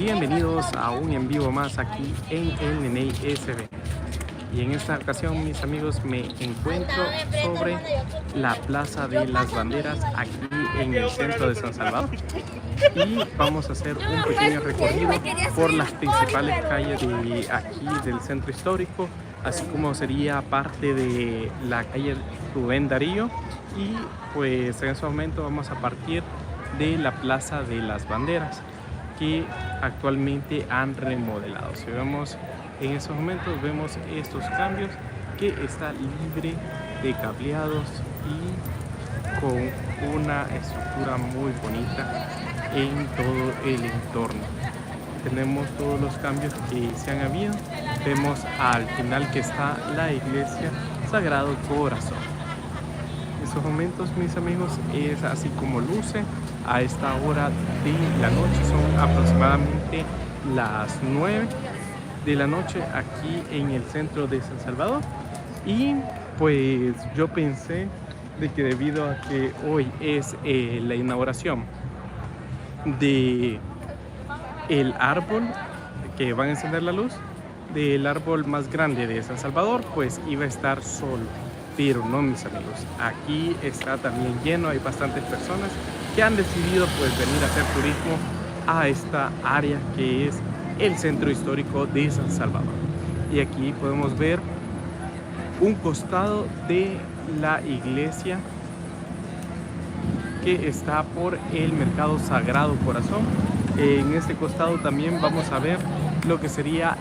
Bienvenidos a un en vivo más aquí en el Neney SB. Y en esta ocasión, mis amigos, me encuentro sobre la Plaza de las Banderas aquí en el centro de San Salvador. Y vamos a hacer un pequeño recorrido por las principales calles de aquí del centro histórico, así como sería parte de la calle Rubén Darío. Y pues en ese momento vamos a partir de la Plaza de las Banderas, que actualmente han remodelado. Si vemos en esos momentos, vemos estos cambios, que está libre de cableados y con una estructura muy bonita en todo el entorno. Tenemos todos los cambios que se han habido. Vemos al final que está la iglesia Sagrado Corazón. En estos momentos, mis amigos, es así como luce a esta hora de la noche. Son aproximadamente las 9 de la noche aquí en el centro de San Salvador. Y pues yo pensé de que debido a que hoy es la inauguración de el árbol que van a encender la luz del árbol más grande de San Salvador, pues iba a estar solo. Pero no, mis amigos, aquí está también lleno. Hay bastantes personas que han decidido pues venir a hacer turismo a esta área que es el centro histórico de San Salvador. Y aquí podemos ver un costado de la iglesia que está por el mercado Sagrado Corazón. En este costado también vamos a ver lo que sería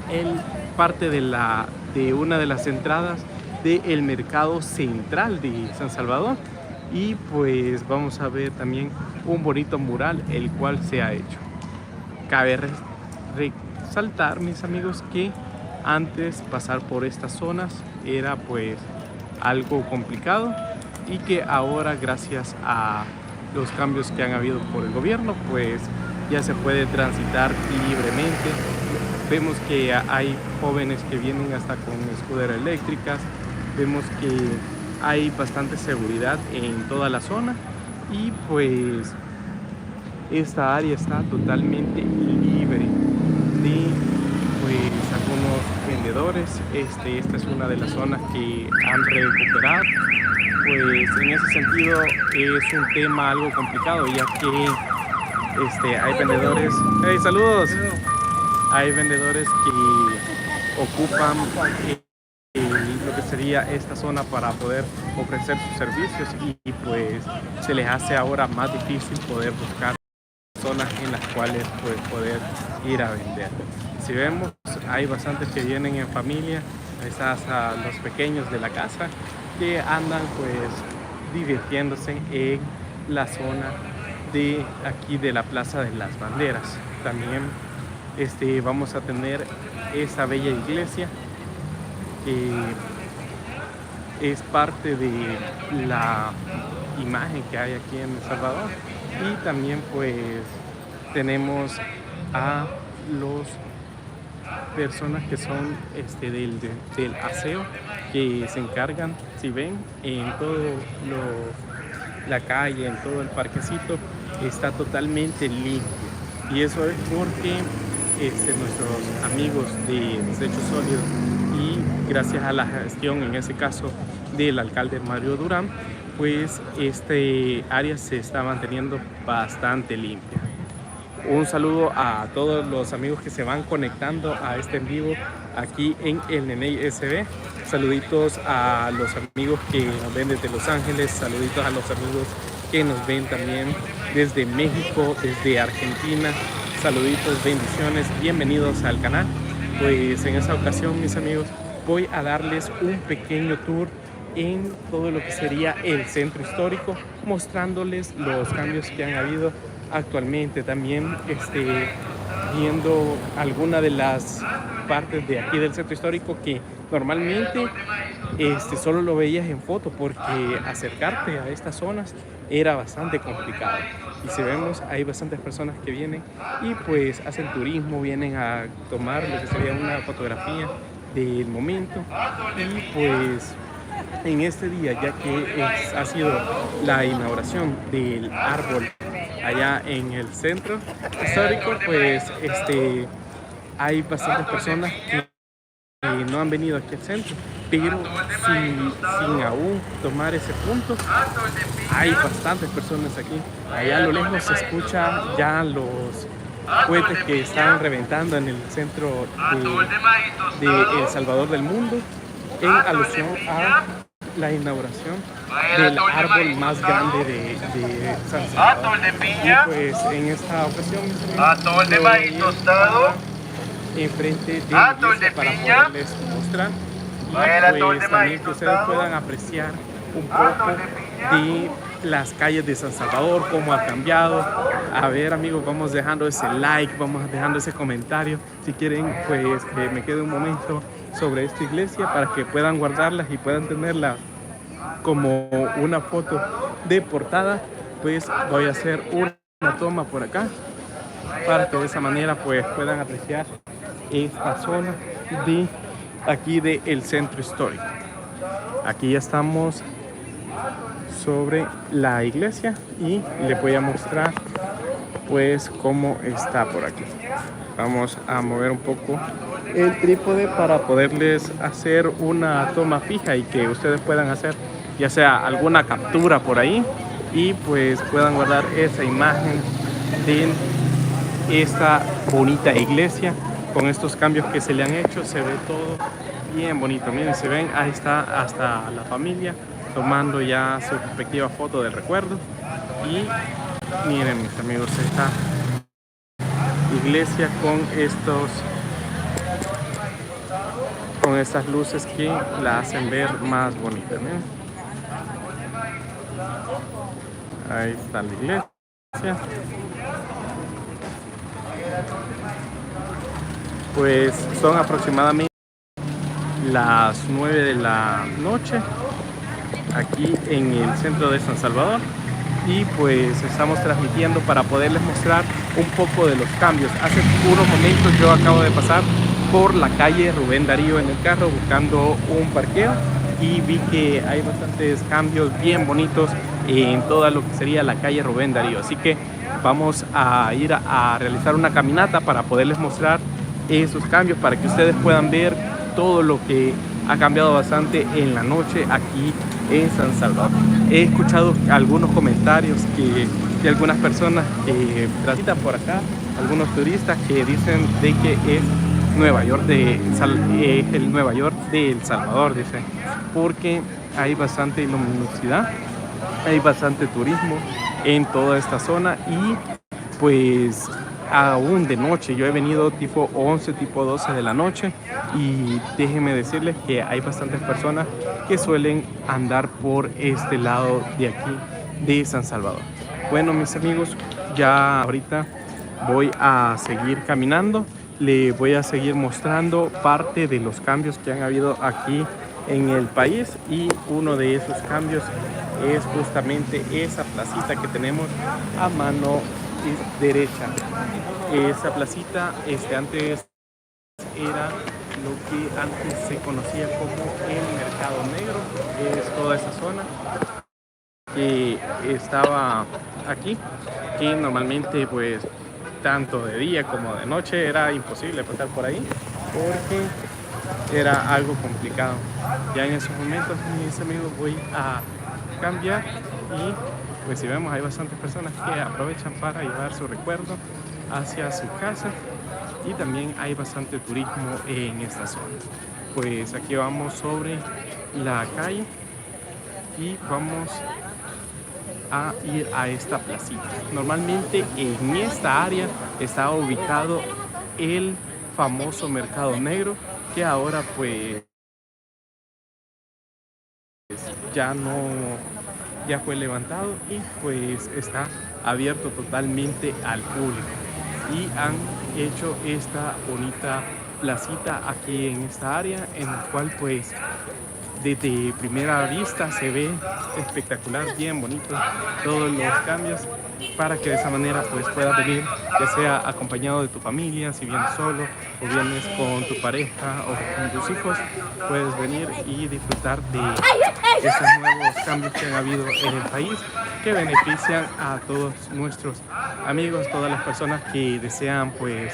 parte de una de las entradas del mercado central de San Salvador. Y pues vamos a ver también un bonito mural el cual se ha hecho. Cabe resaltar, mis amigos, que antes pasar por estas zonas era pues algo complicado, y que ahora, gracias a los cambios que han habido por el gobierno, pues ya se puede transitar libremente. Vemos que hay jóvenes que vienen hasta con escuderas eléctricas. Vemos que hay bastante seguridad en toda la zona, y pues esta área está totalmente libre de pues algunos vendedores. Esta es una de las zonas que han recuperado. Pues en ese sentido es un tema algo complicado, ya que hay vendedores. ¡Hey, saludos! Hay vendedores que ocupan lo que sería esta zona para poder ofrecer sus servicios, y pues se les hace ahora más difícil poder buscar zonas en las cuales pues poder ir a vender. Si vemos, hay bastantes que vienen en familia, quizás a los pequeños de la casa, que andan pues divirtiéndose en la zona de aquí de la Plaza de las Banderas. También vamos a tener esa bella iglesia que es parte de la imagen que hay aquí en El Salvador. Y también pues tenemos a los personas que son del aseo, que se encargan, si ven, en todo la calle, en todo el parquecito, está totalmente limpio. Y eso es porque nuestros amigos de Desechos Sólidos, y gracias a la gestión, en ese caso, del alcalde Mario Durán, pues área se está manteniendo bastante limpia. Un saludo a todos los amigos que se van conectando a este en vivo aquí en el Neney SB. Saluditos a los amigos que nos ven desde Los Ángeles, saluditos a los amigos que nos ven también desde México, desde Argentina. Saluditos, bendiciones, bienvenidos al canal. Pues en esta ocasión, mis amigos, voy a darles un pequeño tour en todo lo que sería el centro histórico, mostrándoles los cambios que han habido actualmente. También viendo alguna de las partes de aquí del centro histórico que normalmente solo lo veías en foto, porque acercarte a estas zonas era bastante complicado. Y si vemos, hay bastantes personas que vienen y pues hacen turismo, vienen a tomar lo que sería una fotografía del momento. Y pues en este día, ya que ha sido la inauguración del árbol allá en el centro histórico, pues hay bastantes personas que no han venido aquí al centro, pero sin aún tomar ese punto, hay bastantes personas aquí. Allá a lo lejos se escucha ya los cohetes que están reventando en el centro de El Salvador del Mundo, en alusión a la inauguración del árbol más grande de San Salvador. Y pues en esta ocasión enfrente de la iglesia para poderles mostrar y pues también que ustedes puedan apreciar un poco de las calles de San Salvador, cómo ha cambiado. A ver, amigos, vamos dejando ese like, vamos dejando ese comentario. Si quieren, pues que me quede un momento sobre esta iglesia para que puedan guardarlas y puedan tenerla como una foto de portada. Pues voy a hacer una toma por acá para que de esa manera pues puedan apreciar esta zona de aquí del centro histórico. Aquí ya estamos sobre la iglesia y les voy a mostrar pues cómo está por aquí. Vamos a mover un poco el trípode para poderles hacer una toma fija y que ustedes puedan hacer ya sea alguna captura por ahí y pues puedan guardar esa imagen de esta bonita iglesia con estos cambios que se le han hecho. Se ve todo bien bonito. Miren, se ven, ahí está hasta la familia tomando ya su respectiva foto del recuerdo. Y miren, mis amigos, esta iglesia con estas luces que la hacen ver más bonita. Miren. Ahí está la iglesia. Pues son aproximadamente las 9 de la noche aquí en el centro de San Salvador y pues estamos transmitiendo para poderles mostrar un poco de los cambios. Hace unos momentos yo acabo de pasar por la calle Rubén Darío en el carro buscando un parqueo y vi que hay bastantes cambios bien bonitos en toda lo que sería la calle Rubén Darío, así que vamos a ir a realizar una caminata para poderles mostrar esos cambios para que ustedes puedan ver todo lo que ha cambiado bastante en la noche aquí en San Salvador. He escuchado algunos comentarios de algunas personas que transitan por acá, algunos turistas que dicen de que es Nueva York el Nueva York de El Salvador, dicen, porque hay bastante luminosidad, hay bastante turismo en toda esta zona y pues aún de noche. Yo he venido tipo 11, tipo 12 de la noche y déjenme decirles que hay bastantes personas que suelen andar por este lado de aquí de San Salvador. Bueno, mis amigos, ya ahorita voy a seguir caminando. Le voy a seguir mostrando parte de los cambios que han habido aquí en el país y uno de esos cambios es justamente esa placita que tenemos a mano derecha. Esa placita antes era lo que antes se conocía como el Mercado Negro, es toda esa zona que estaba aquí, que normalmente pues tanto de día como de noche era imposible pasar por ahí porque era algo complicado. Ya en esos momentos, mis amigos, voy a cambiar y pues si vemos hay bastantes personas que aprovechan para llevar su recuerdo hacia su casa y también hay bastante turismo en esta zona. Pues aquí vamos sobre la calle y vamos a ir a esta placita. Normalmente en esta área está ubicado el famoso Mercado Negro, que ahora pues ya fue levantado y pues está abierto totalmente al público y han hecho esta bonita placita aquí en esta área en la cual pues desde primera vista se ve espectacular, bien bonito todos los cambios para que de esa manera pues puedas venir, ya sea acompañado de tu familia, si vienes solo o vienes con tu pareja o con tus hijos, puedes venir y disfrutar de esos nuevos cambios que han habido en el país que benefician a todos nuestros amigos, todas las personas que desean pues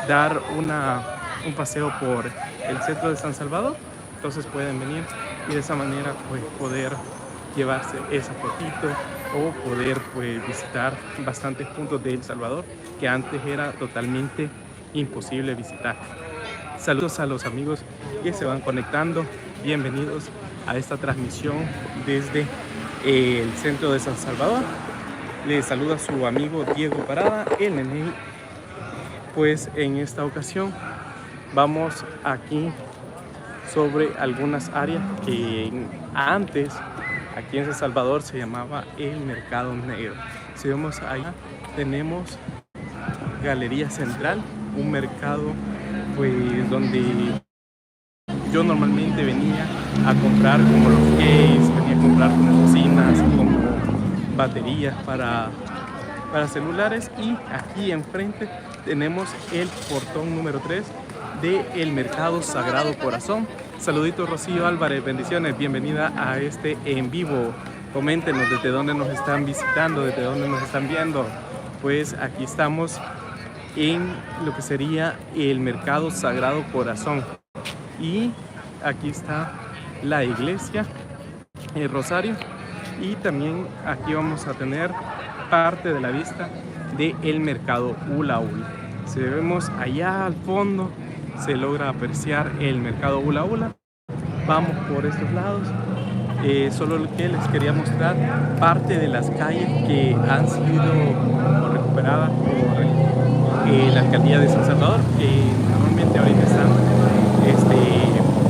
dar un paseo por el centro de San Salvador. Entonces pueden venir y de esa manera pues poder llevarse esa fotito o poder pues visitar bastantes puntos de El Salvador que antes era totalmente imposible visitar. Saludos a los amigos que se van conectando, bienvenidos a esta transmisión desde el centro de San Salvador. Les saluda su amigo Diego Parada, el Nene. Pues en esta ocasión vamos aquí sobre algunas áreas que antes aquí en San Salvador se llamaba el Mercado Negro. Si vemos allá tenemos Galería Central, un mercado pues donde yo normalmente venía a comprar como los case, venía a comprar como bocinas, como baterías para celulares, y aquí enfrente tenemos el portón número 3 del Mercado Sagrado Corazón. Saluditos Rocío Álvarez, bendiciones, bienvenida a este en vivo. Coméntenos desde dónde nos están visitando, desde dónde nos están viendo. Pues aquí estamos en lo que sería el Mercado Sagrado Corazón, y aquí está la iglesia, el Rosario, y también aquí vamos a tener parte de la vista del mercado Ula Ula. Si vemos allá al fondo se logra apreciar el mercado Ula Ula. Vamos por estos lados. Solo lo que les quería mostrar parte de las calles que han sido recuperadas por la alcaldía de San Salvador, que normalmente ahorita están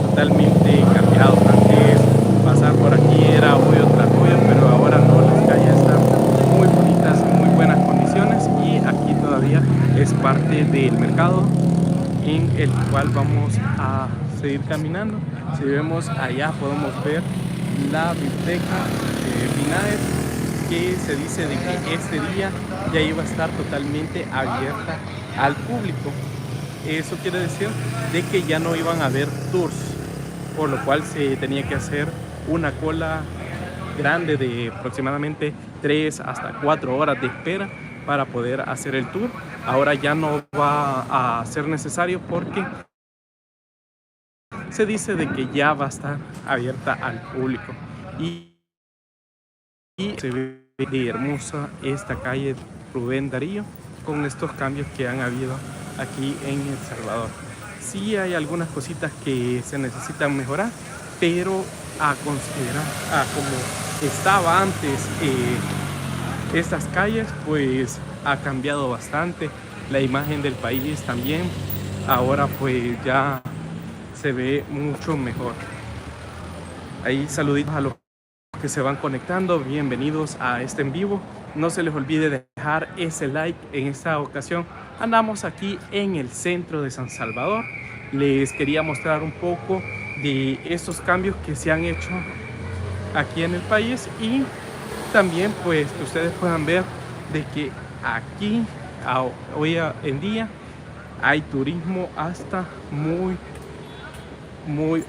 totalmente cambiados. Antes pasar por aquí era hoyo tras hoyo, pero ahora no, las calles están muy bonitas, en muy buenas condiciones, y aquí todavía es parte del mercado en el cual vamos a seguir caminando. Si vemos allá podemos ver la biblioteca Binaes, que se dice de que este día ya iba a estar totalmente abierta al público. Eso quiere decir de que ya no iban a haber tours, por lo cual se tenía que hacer una cola grande de aproximadamente 3 hasta 4 horas de espera para poder hacer el tour. Ahora ya no va a ser necesario porque se dice de que ya va a estar abierta al público, y se ve de hermosa esta calle Rubén Darío con estos cambios que han habido aquí en El Salvador. Sí hay algunas cositas que se necesitan mejorar, pero a considerar como estaba antes estas calles, pues ha cambiado bastante la imagen del país también. Ahora pues ya se ve mucho mejor. Ahí saluditos a los que se van conectando, bienvenidos a este en vivo. No se les olvide dejar ese like. En esta ocasión andamos aquí en el centro de San Salvador. Les quería mostrar un poco de estos cambios que se han hecho aquí en el país, y también pues que ustedes puedan ver de que aquí hoy en día hay turismo hasta muy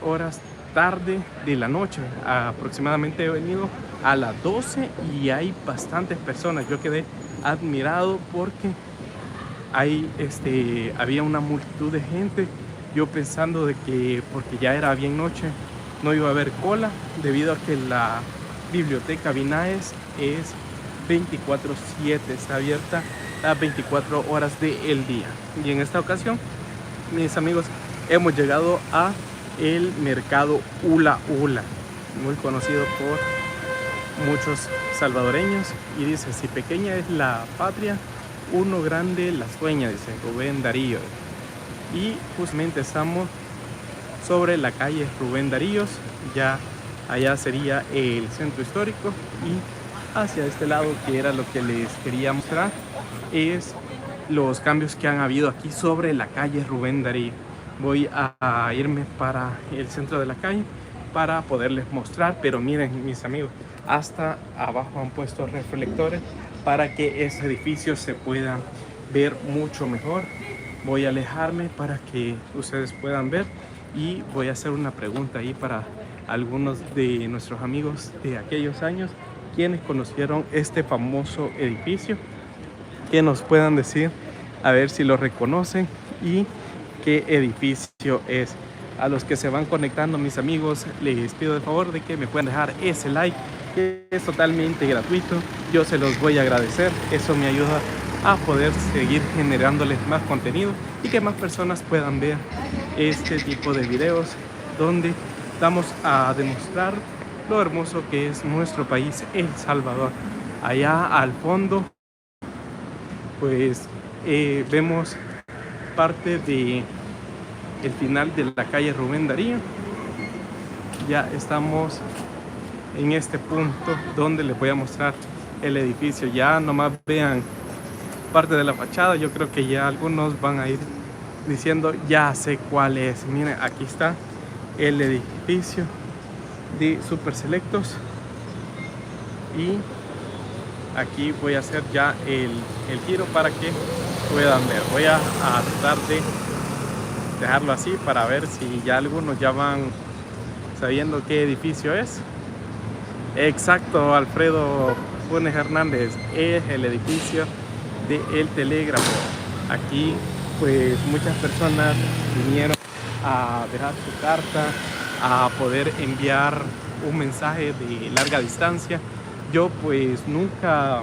horas tarde de la noche. Aproximadamente he venido a las 12 y hay bastantes personas. Yo quedé admirado porque había una multitud de gente. Yo pensando de que porque ya era bien noche no iba a haber cola, debido a que la biblioteca Binaes es 24/7, está abierta las 24 horas del día. Y en esta ocasión, mis amigos, hemos llegado a el mercado Ula Ula, muy conocido por muchos salvadoreños, y dice: si pequeña es la patria, uno grande la sueña, dice Rubén Darío. Y justamente estamos sobre la calle Rubén Darío, ya allá sería el centro histórico, y hacia este lado, que era lo que les quería mostrar, es los cambios que han habido aquí sobre la calle Rubén Darío. Voy a irme para el centro de la calle para poderles mostrar, pero miren mis amigos, hasta abajo han puesto reflectores para que ese edificio se pueda ver mucho mejor. Voy a alejarme para que ustedes puedan ver, y voy a hacer una pregunta ahí para algunos de nuestros amigos de aquellos años quienes conocieron este famoso edificio, que nos puedan decir a ver si lo reconocen y qué edificio es. A los que se van conectando, mis amigos, les pido de favor de que me puedan dejar ese like, que es totalmente gratuito. Yo se los voy a agradecer. Eso me ayuda a poder seguir generándoles más contenido y que más personas puedan ver este tipo de videos donde vamos a demostrar lo hermoso que es nuestro país, El Salvador. Allá al fondo pues vemos parte de el final de la calle Rubén Darío. Ya estamos en este punto donde les voy a mostrar el edificio. Ya nomás vean parte de la fachada. Yo creo que ya algunos van a ir diciendo ya sé cuál es. Miren, aquí está el edificio de Super Selectos y aquí voy a hacer ya el giro para que puedan ver. Voy a tratar de dejarlo así para ver si ya algunos ya van sabiendo qué edificio es. Exacto, Alfredo Funes Hernández, es el edificio de El Telégrafo. Aquí pues muchas personas vinieron a dejar su carta, a poder enviar un mensaje de larga distancia. Yo pues nunca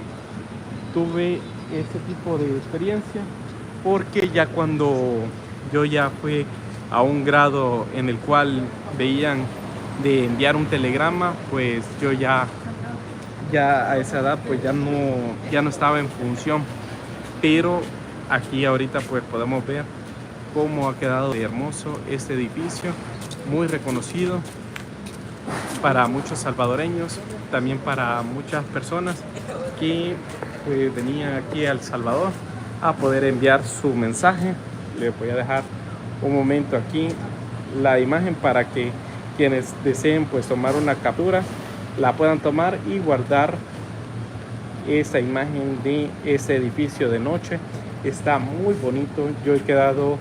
tuve este tipo de experiencia, porque ya cuando yo ya fui a un grado en el cual veían de enviar un telegrama, pues yo ya a esa edad pues ya no estaba en función. Pero aquí ahorita pues podemos ver cómo ha quedado de hermoso este edificio, muy reconocido para muchos salvadoreños, también para muchas personas que pues venían aquí a El Salvador a poder enviar su mensaje. Les voy a dejar un momento aquí la imagen para que quienes deseen pues tomar una captura la puedan tomar y guardar esta imagen de este edificio de noche. Está muy bonito. Yo he quedado,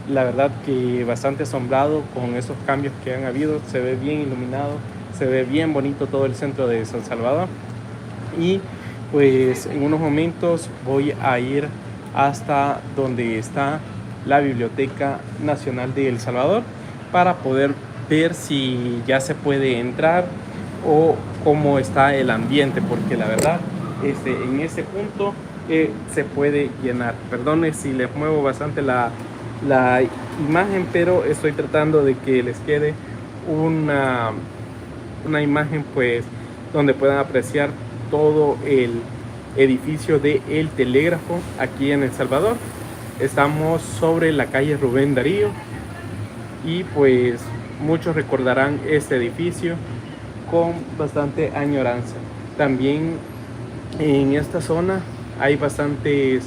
la verdad, que bastante asombrado con esos cambios que han habido. Se ve bien iluminado, se ve bien bonito todo el centro de San Salvador. Y pues en unos momentos voy a ir hasta donde está la Biblioteca Nacional de El Salvador para poder ver si ya se puede entrar o cómo está el ambiente, porque la verdad en ese punto se puede llenar. Perdone si les muevo bastante la imagen, pero estoy tratando de que les quede una imagen pues donde puedan apreciar todo el edificio de El Telégrafo aquí en El Salvador. Estamos sobre la calle Rubén Darío y pues muchos recordarán este edificio con bastante añoranza. También en esta zona hay bastantes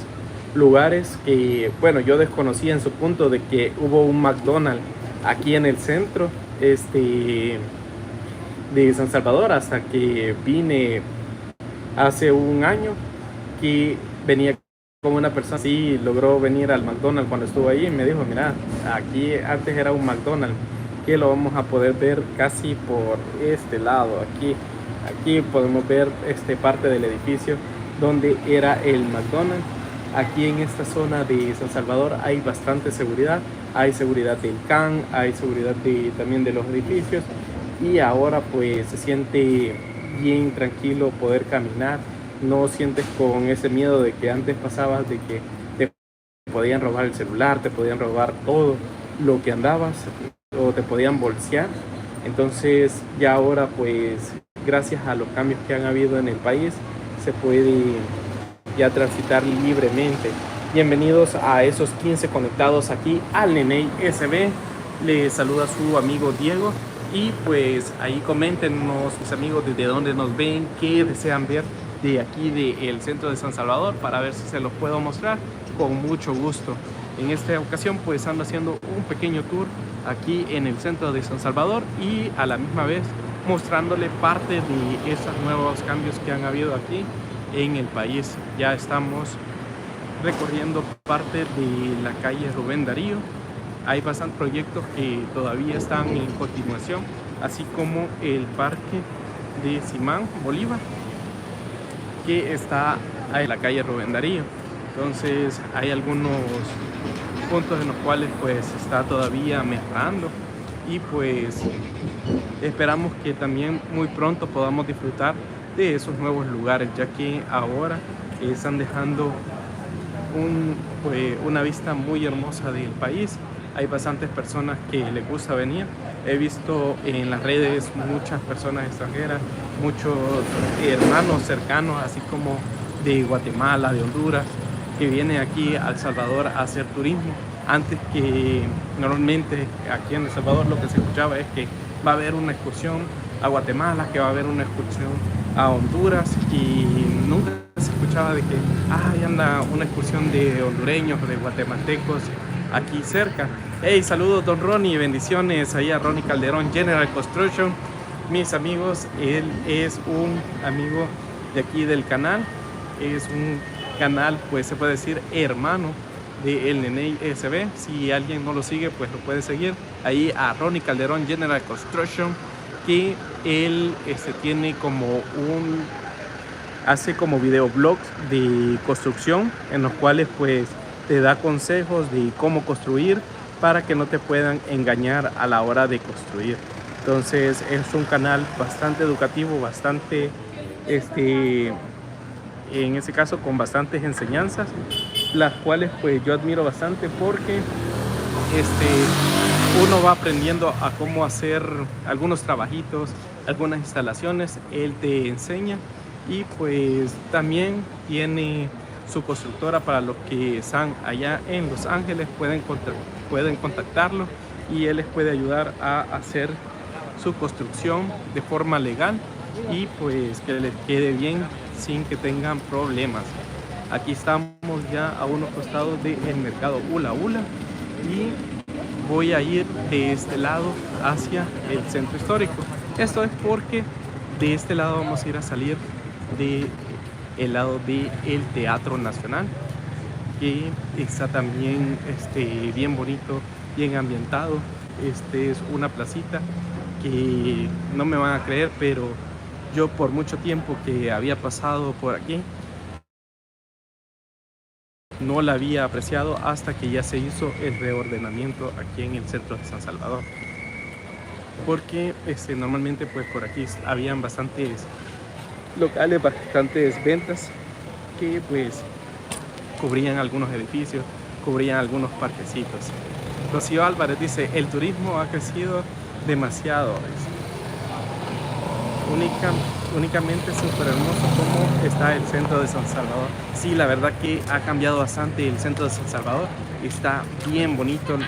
lugares que, bueno, yo desconocía en su punto de que hubo un McDonald's aquí en el centro de San Salvador, hasta que vine hace un año, que venía como una persona así, logró venir al McDonald's cuando estuvo ahí y me dijo, mira, aquí antes era un McDonald's, que lo vamos a poder ver casi por este lado. Aquí podemos ver parte del edificio donde era el McDonald's. Aquí en esta zona de San Salvador hay bastante seguridad. Hay seguridad del CAN, hay seguridad también de los edificios. Y ahora pues se siente bien tranquilo poder caminar. No sientes con ese miedo de que antes pasabas, de que te podían robar el celular, te podían robar todo lo que andabas o te podían bolsear. Entonces ya ahora pues gracias a los cambios que han habido en el país se puede ya transitar libremente. Bienvenidos a esos 15 conectados aquí al Neney SB. Les saluda su amigo Diego y pues ahí coméntenos, mis amigos, desde dónde nos ven, qué desean ver de aquí del centro de San Salvador, para ver si se los puedo mostrar con mucho gusto. En esta ocasión pues ando haciendo un pequeño tour aquí en el centro de San Salvador y a la misma vez mostrándole parte de esos nuevos cambios que han habido aquí en el país. Ya estamos recorriendo parte de la calle Rubén Darío. Hay bastantes proyectos que todavía están en continuación, así como el parque de Simón Bolívar, que está en la calle Rubén Darío. Entonces hay algunos puntos en los cuales pues está todavía mejorando y pues esperamos que también muy pronto podamos disfrutar de esos nuevos lugares, ya que ahora están dejando una vista muy hermosa del país. Hay bastantes personas que les gusta venir. He visto en las redes muchas personas extranjeras, muchos hermanos cercanos, así como de Guatemala, de Honduras, que vienen aquí a El Salvador a hacer turismo. Antes que normalmente aquí en El Salvador lo que se escuchaba es que va a haber una excursión a Guatemala, que va a haber una excursión a Honduras, y nunca se escuchaba de que ahí anda una excursión de hondureños o de guatemaltecos aquí cerca. Hey, saludos don Ronnie, bendiciones ahí a Ronnie Calderón, General Construction. Mis amigos, él es un amigo de aquí del canal, es un canal, pues se puede decir hermano de El Nene SB. Si alguien no lo sigue, pues lo puede seguir ahí a Ronnie Calderón, General Construction, que él tiene como hace como videoblogs de construcción en los cuales pues te da consejos de cómo construir para que no te puedan engañar a la hora de construir. Entonces es un canal bastante educativo, bastante en ese caso con bastantes enseñanzas, las cuales pues yo admiro bastante, porque uno va aprendiendo a cómo hacer algunos trabajitos, algunas instalaciones, él te enseña, y pues también tiene su constructora. Para los que están allá en Los Ángeles pueden contactarlo y él les puede ayudar a hacer su construcción de forma legal y pues que les quede bien sin que tengan problemas. Aquí estamos ya a unos costados del mercado Hula Hula y voy a ir de este lado hacia el centro histórico. Esto es porque de este lado vamos a ir a salir del lado del Teatro Nacional, que está también bien bonito, bien ambientado. Es una placita que no me van a creer, pero yo por mucho tiempo que había pasado por aquí no la había apreciado hasta que ya se hizo el reordenamiento aquí en el centro de San Salvador, porque normalmente pues por aquí habían bastantes locales, bastantes ventas que pues cubrían algunos edificios, cubrían algunos parquecitos. Rocío Álvarez dice: el turismo ha crecido demasiado. Únicamente súper hermoso como está el centro de San Salvador. Sí, la verdad que ha cambiado bastante el centro de San Salvador, está bien bonito.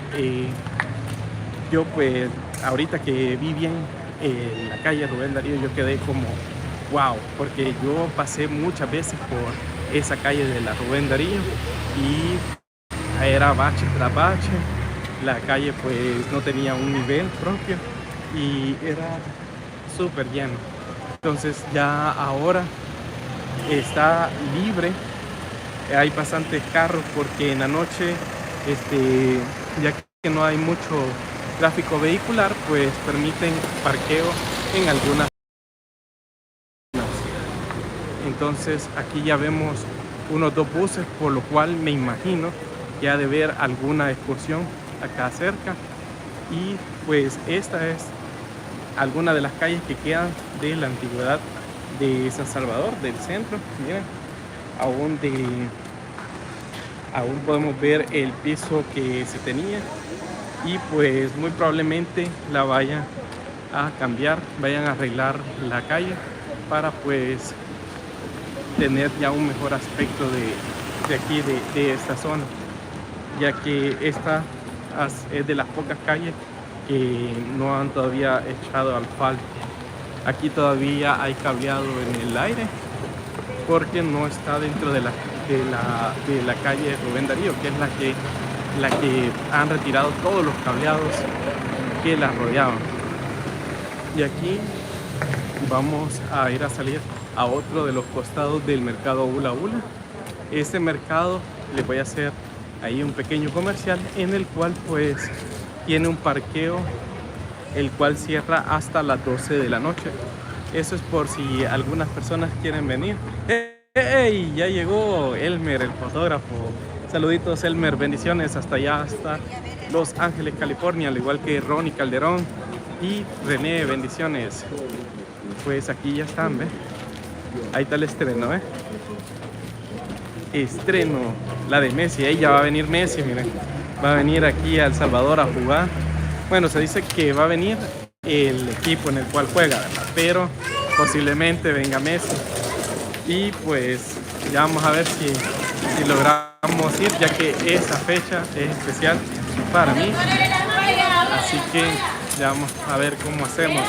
Yo pues ahorita que vi bien la calle Rubén Darío, yo quedé como wow, porque yo pasé muchas veces por esa calle de la Rubén Darío y era bache tras bache. La calle pues no tenía un nivel propio y era súper lleno. Entonces ya ahora está libre, hay bastantes carros porque en la noche ya que no hay mucho tráfico vehicular, pues permiten parqueo en algunas. Entonces aquí ya vemos unos 2 buses, por lo cual me imagino que ha de haber alguna excursión acá cerca. Y pues esta es alguna de las calles que quedan de la antigüedad de San Salvador, del centro. Miren, aún podemos ver el piso que se tenía, y pues muy probablemente la vayan a cambiar, vayan a arreglar la calle para pues tener ya un mejor aspecto de aquí, de esta zona, ya que esta es de las pocas calles que no han todavía echado asfalto. Aquí todavía hay cableado en el aire porque no está dentro de la calle Rubén Darío, que es la que han retirado todos los cableados que la rodeaban. Y aquí vamos a ir a salir a otro de los costados del mercado Hula Hula. Este mercado, les voy a hacer ahí un pequeño comercial en el cual pues tiene un parqueo el cual cierra hasta las 12 de la noche. Eso es por si algunas personas quieren venir. ¡Hey! Ya llegó Elmer, el fotógrafo. Saluditos, Elmer, bendiciones hasta allá, hasta Los Ángeles, California, al igual que Ronnie Calderón y René, bendiciones. Pues aquí ya están, ¿ves? Ahí está el estreno, ¿ves? Estreno, la de Messi. Ahí ya va a venir Messi, miren. Va a venir aquí a El Salvador a jugar. Bueno, se dice que va a venir el equipo en el cual juega, ¿verdad? Pero posiblemente venga Messi. Y pues ya vamos a ver si logramos ir, ya que esa fecha es especial para mí. Así que ya vamos a ver cómo hacemos.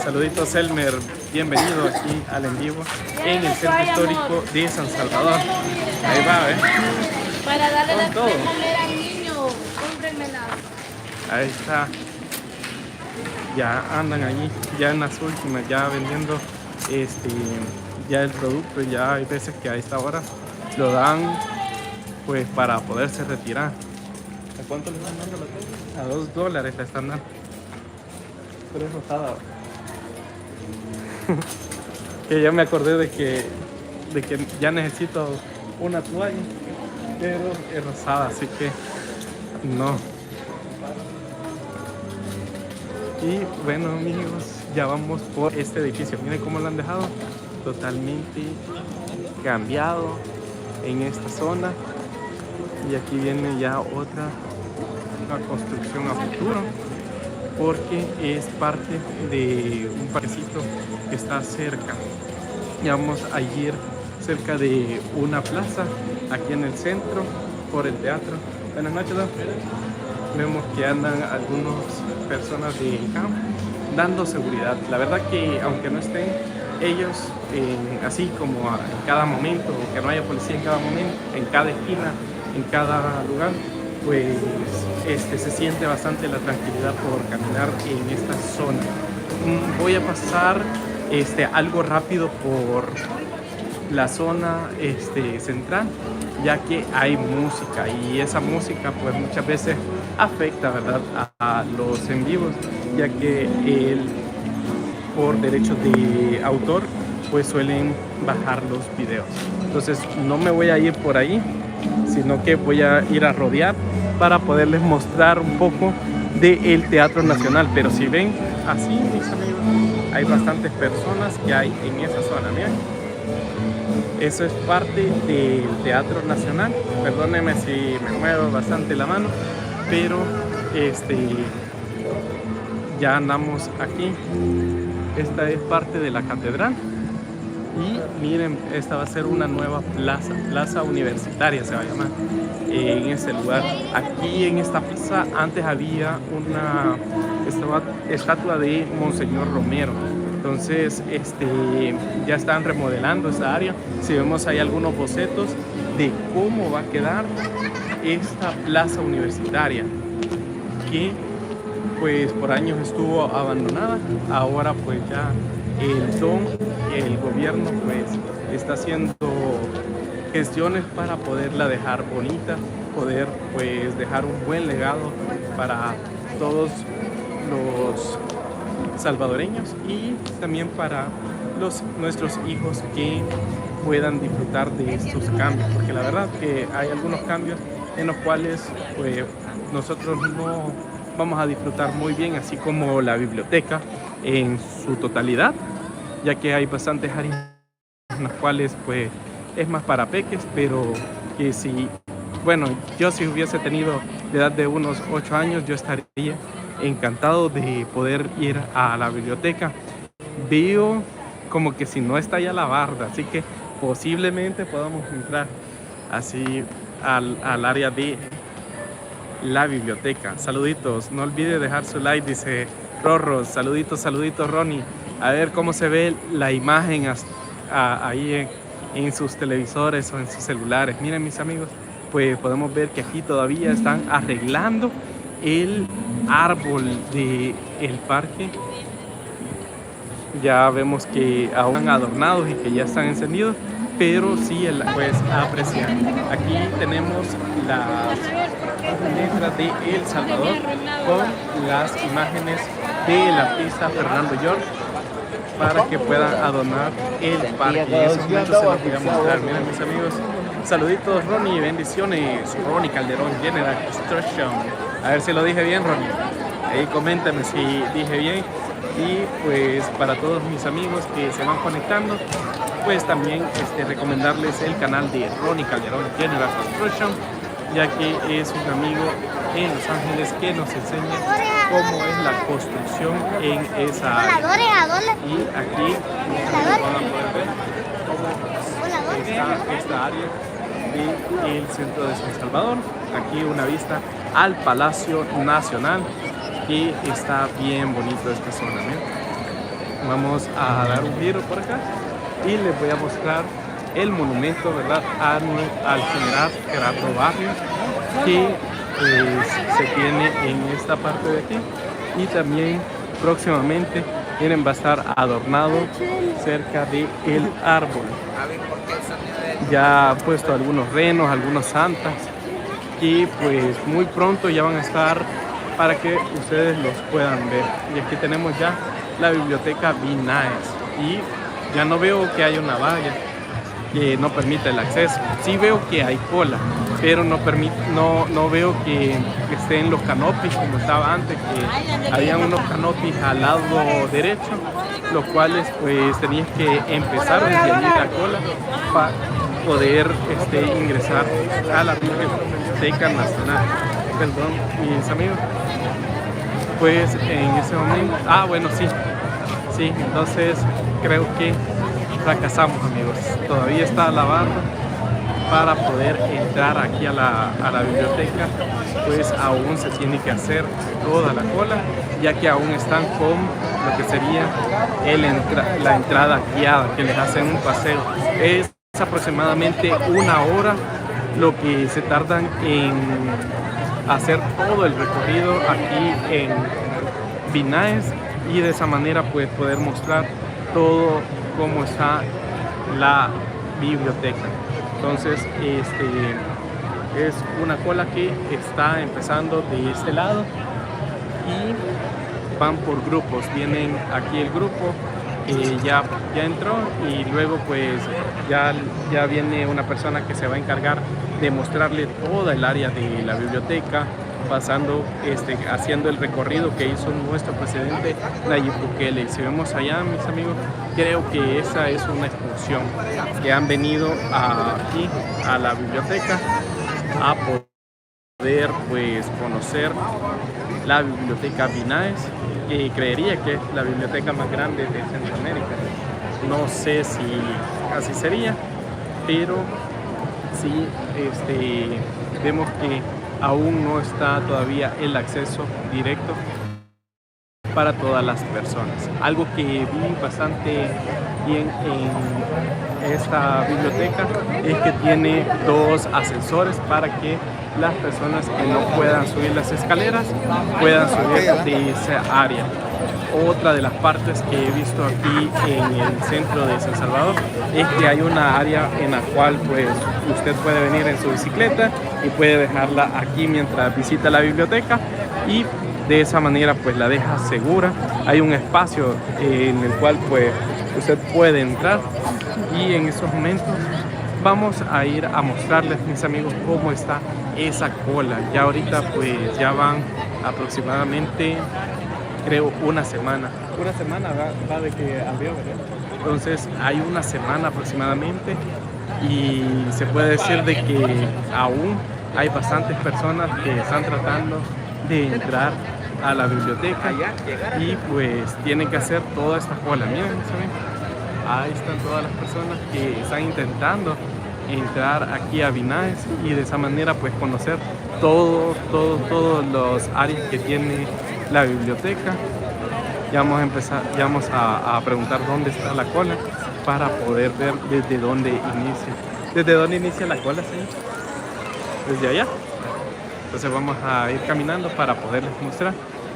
Saluditos, Elmer, bienvenido aquí al en vivo en el Centro Histórico de San Salvador. Ahí va, ¿eh? Para darle Con la todo. primera al niño, cómprenmela. Ahí está. Ya andan allí, ya en las últimas, ya vendiendo ya el producto. Ya hay veces que a esta hora lo dan pues para poderse retirar. ¿A cuánto le están dando la tele? A $2 la están dando. Pero es rosada. Que ya me acordé de que ya necesito una toalla, pero es rosada, así que no. Y bueno, amigos, ya vamos por este edificio. Miren cómo lo han dejado totalmente cambiado en esta zona. Y aquí viene ya otra construcción a futuro, porque es parte de un parquecito que está cerca. Ya vamos a ir cerca de una plaza aquí en el centro por el teatro. Buenas noches, ¿no? Vemos que andan algunas personas de campo dando seguridad. La verdad que aunque no estén ellos así como en cada momento, que no haya policía en cada momento, en cada esquina, en cada lugar, pues se siente bastante la tranquilidad por caminar en esta zona. Voy a pasar algo rápido por la zona central, ya que hay música y esa música pues muchas veces afecta, ¿verdad?, a los en vivos, ya que por derechos de autor pues suelen bajar los videos. Entonces no me voy a ir por ahí, sino que voy a ir a rodear para poderles mostrar un poco del Teatro Nacional. Pero si ven así, mis amigos, hay bastantes personas que hay en esa zona. Miren, eso es parte del Teatro Nacional. Perdónenme si me muevo bastante la mano, pero ya andamos aquí. Esta es parte de la catedral. Y miren, esta va a ser una nueva plaza universitaria se va a llamar, en ese lugar. Aquí en esta plaza antes había una estatua de Monseñor Romero. Entonces ya están remodelando esa área. Si vemos hay algunos bocetos de cómo va a quedar esta plaza universitaria, que pues por años estuvo abandonada. Ahora pues ya el gobierno pues está haciendo gestiones para poderla dejar bonita, poder pues dejar un buen legado para todos los salvadoreños y también para nuestros hijos que puedan disfrutar de estos cambios, porque la verdad que hay algunos cambios en los cuales pues nosotros no vamos a disfrutar muy bien, así como la biblioteca en su totalidad, ya que hay bastantes áreas en las cuales pues es más para peques, pero que si, bueno, yo si hubiese tenido la edad de unos 8 años, yo estaría encantado de poder ir a la biblioteca. Veo como que si no está ya la barda, así que posiblemente podamos entrar así al área de la biblioteca. Saluditos, no olvide dejar su like, dice Rorros. Saluditos, Ronnie. A ver cómo se ve la imagen ahí en sus televisores o en sus celulares. Miren, mis amigos, pues podemos ver que aquí todavía están arreglando el árbol del parque. Ya vemos que aún están adornados y que ya están encendidos, pero sí pues apreciar. Aquí tenemos las letras de El Salvador con las imágenes del artista Fernando York. para que puedan adornar el parque. En esos momentos se los voy a mostrar. Miren, mis amigos, saluditos Ronnie, bendiciones. Ronnie Calderón, General Construction. A ver si lo dije bien, Ronnie. Ahí coméntame si dije bien. Y pues para todos mis amigos que se van conectando, pues también recomendarles el canal de Ronnie Calderón, General Construction, ya que es un amigo en Los Ángeles que nos enseña cómo es la construcción en esa área. Y aquí van a poder ver cómo está esta área del centro de San Salvador. Aquí una vista al Palacio Nacional, que está bien bonito esta zona. Vamos a dar un giro por acá y les voy a mostrar el monumento, ¿verdad?, al general Gerardo Barrios, que se tiene en esta parte de aquí. Y también próximamente miren, va a estar adornado cerca del árbol. Ya ha puesto algunos renos, algunos santas, y pues muy pronto ya van a estar para que ustedes los puedan ver. Y aquí tenemos ya la biblioteca Vinaes, y ya no veo que haya una valla que no permite el acceso. Sí veo que hay cola, pero no veo que estén los canopies como estaba antes, que habían unos canopies al lado derecho, los cuales pues tenías que empezar desde allí la cola para poder ingresar a la Biblioteca Nacional. Perdón, mis amigos. Pues en ese momento, bueno, sí, entonces creo que fracasamos, amigos. Todavía está la barra para poder entrar aquí a la biblioteca, pues aún se tiene que hacer toda la cola, ya que aún están con lo que sería la entrada guiada, que les hacen un paseo. Es aproximadamente 1 hora lo que se tardan en hacer todo el recorrido aquí en Vinaes, y de esa manera pues poder mostrar todo cómo está la biblioteca. Entonces es una cola que está empezando de este lado y van por grupos. Vienen aquí el grupo ya entró, y luego pues ya viene una persona que se va a encargar de mostrarle toda el área de la biblioteca, pasando haciendo el recorrido que hizo nuestro presidente Nayib Bukele. Y si vemos allá, mis amigos, creo que esa es una excursión que han venido aquí a la biblioteca a poder pues conocer la biblioteca Vinaes, que creería que es la biblioteca más grande de Centroamérica. No sé si así sería, pero sí vemos que aún no está todavía el acceso directo para todas las personas. Algo que vi bastante bien en esta biblioteca es que tiene 2 ascensores para que las personas que no puedan subir las escaleras puedan subir de esa área. Otra de las partes que he visto aquí en el centro de San Salvador es que hay una área en la cual pues usted puede venir en su bicicleta y puede dejarla aquí mientras visita la biblioteca, y de esa manera pues la deja segura. Hay un espacio en el cual pues usted puede entrar, y en esos momentos vamos a ir a mostrarles, mis amigos, cómo está esa cola. Ya ahorita pues ya van aproximadamente, creo, una semana va de que abrió, ¿verdad? Entonces hay una semana aproximadamente, y se puede decir de que aún hay bastantes personas que están tratando de entrar a la biblioteca, y pues tienen que hacer toda esta cola. Miren, ¿saben? Ahí están todas las personas que están intentando entrar aquí a Vinaes, y de esa manera pues conocer todos los áreas que tiene la biblioteca. Ya vamos a preguntar dónde está la cola para poder ver desde dónde inicia. ¿Desde dónde inicia la cola, señor? Desde allá. Entonces vamos a ir caminando para poderles mostrar.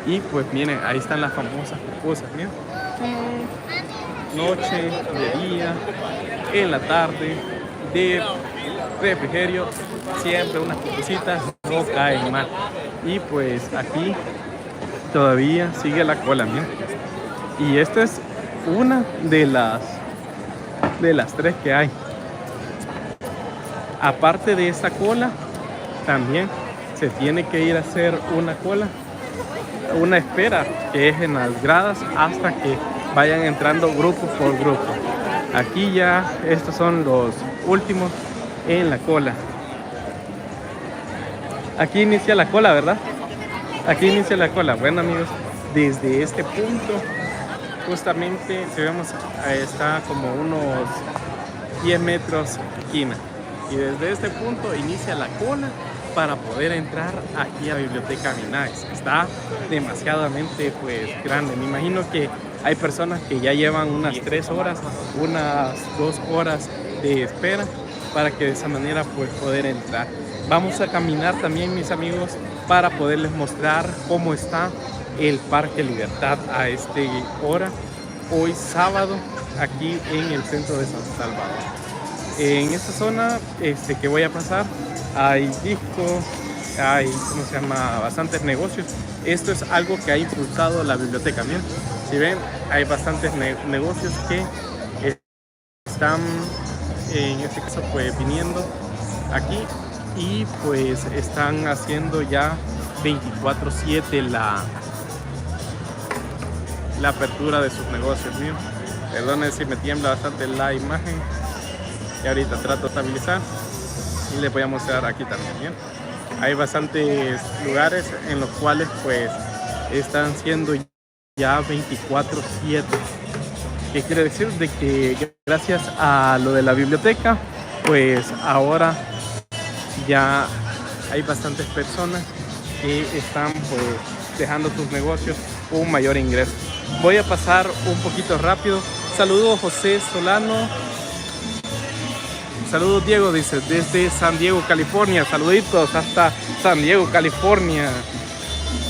Y pues miren, ahí están las famosas pupusas, miren. Noche, de día, en la tarde, de refrigerio, siempre unas pupusitas no caen mal. Y pues aquí todavía sigue la cola, miren. Y este es una de las tres que hay. Aparte de esta cola, también se tiene que ir a hacer una espera que es en las gradas hasta que vayan entrando grupo por grupo. Aquí ya estos son los últimos en la cola. Aquí inicia la cola, ¿verdad? Aquí inicia la cola. Bueno, amigos, desde este punto justamente si vemos está como unos 10 metros esquina, y desde este punto inicia la cola para poder entrar aquí a la biblioteca Minaes. Está demasiadamente pues grande. Me imagino que hay personas que ya llevan unas 3 horas, unas 2 horas de espera para que de esa manera pues poder entrar. Vamos a caminar también, mis amigos, para poderles mostrar cómo está el Parque Libertad a esta hora, hoy sábado, aquí en el centro de San Salvador. En esta zona que voy a pasar hay discos, hay bastantes negocios. Esto es algo que ha impulsado la biblioteca. Miren, si ven, hay bastantes negocios que están en este caso pues viniendo aquí y pues están haciendo ya 24/7 la apertura de sus negocios. Miren, perdonen si me tiembla bastante la imagen, y ahorita trato de estabilizar y les voy a mostrar aquí también. ¿Bien? Hay bastantes lugares en los cuales pues están siendo ya 24/7. ¿Qué quiere decir? De que gracias a lo de la biblioteca pues ahora ya hay bastantes personas que están pues dejando sus negocios con un mayor ingreso. Voy a pasar un poquito rápido. Saludos José Solano. Saludos Diego, dice, desde San Diego, California. Saluditos hasta San Diego, California.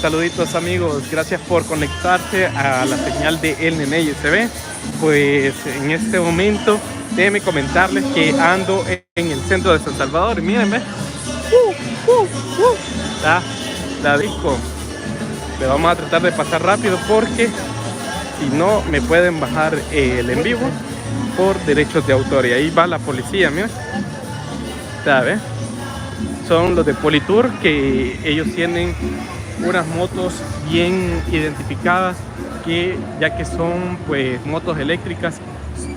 Saluditos amigos, gracias por conectarse a la señal de El Nene SB. Pues en este momento déjenme comentarles que ando en el centro de San Salvador. Mírenme, la disco. Le vamos a tratar de pasar rápido porque si no me pueden bajar el en vivo por derechos de autor. Y ahí va la policía, mira. ¿Sabes? Son los de Politour, que ellos tienen unas motos bien identificadas, que ya que son pues motos eléctricas,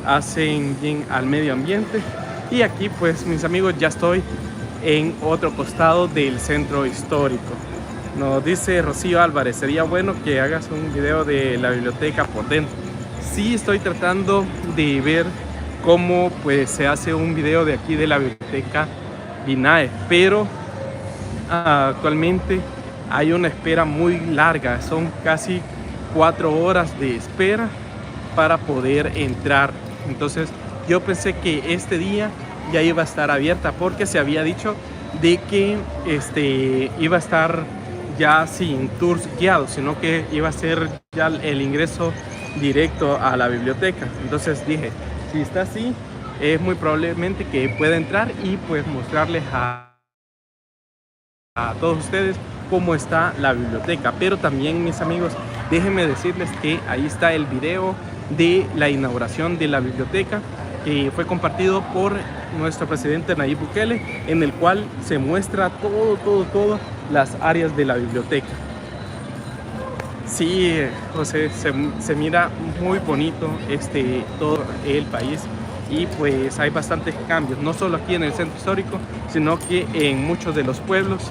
hacen bien al medio ambiente. Y aquí pues mis amigos, ya estoy en otro costado del centro histórico. Nos dice Rocío Álvarez, sería bueno que hagas un video de la biblioteca por dentro. Sí, estoy tratando de ver cómo pues se hace un video de aquí de la biblioteca Minaes, pero actualmente hay una espera muy larga, son casi 4 horas de espera para poder entrar. Entonces yo pensé que este día ya iba a estar abierta, porque se había dicho de que iba a estar ya sin tours guiados, sino que iba a ser ya el ingreso directo a la biblioteca. Entonces dije, si está así, es muy probablemente que pueda entrar y pues mostrarles a todos ustedes cómo está la biblioteca. Pero también, mis amigos, déjenme decirles que ahí está el video de la inauguración de la biblioteca, que fue compartido por nuestro presidente Nayib Bukele, en el cual se muestra todo las áreas de la biblioteca. Sí, José, se mira muy bonito todo el país, y pues hay bastantes cambios, no solo aquí en el centro histórico, sino que en muchos de los pueblos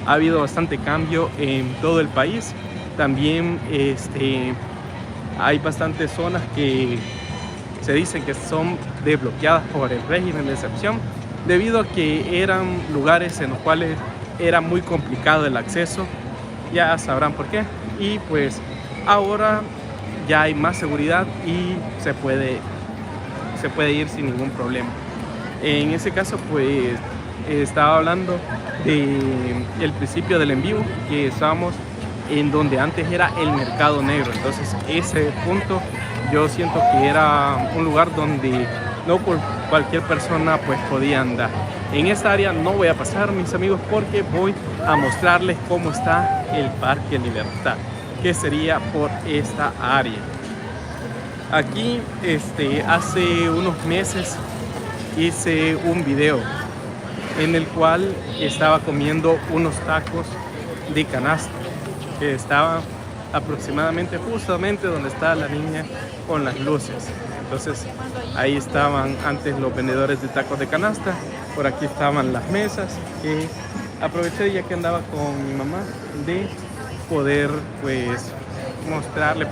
ha habido bastante cambio en todo el país. También hay bastantes zonas que se dicen que son desbloqueadas por el régimen de excepción, debido a que eran lugares en los cuales era muy complicado el acceso. Ya sabrán por qué. Y pues ahora ya hay más seguridad y se puede ir sin ningún problema. En ese caso pues estaba hablando del principio del en vivo, que estábamos en donde antes era el mercado negro. Entonces ese punto yo siento que era un lugar donde no cualquier persona pues podía andar. En esta área no voy a pasar, mis amigos, porque voy a mostrarles cómo está el Parque Libertad, que sería por esta área. Aquí hace unos meses hice un video en el cual estaba comiendo unos tacos de canasta que estaban aproximadamente justamente donde está la niña con las luces. Entonces ahí estaban antes los vendedores de tacos de canasta, por aquí estaban las mesas que aproveché ya que andaba con mi mamá de poder pues mostrarle,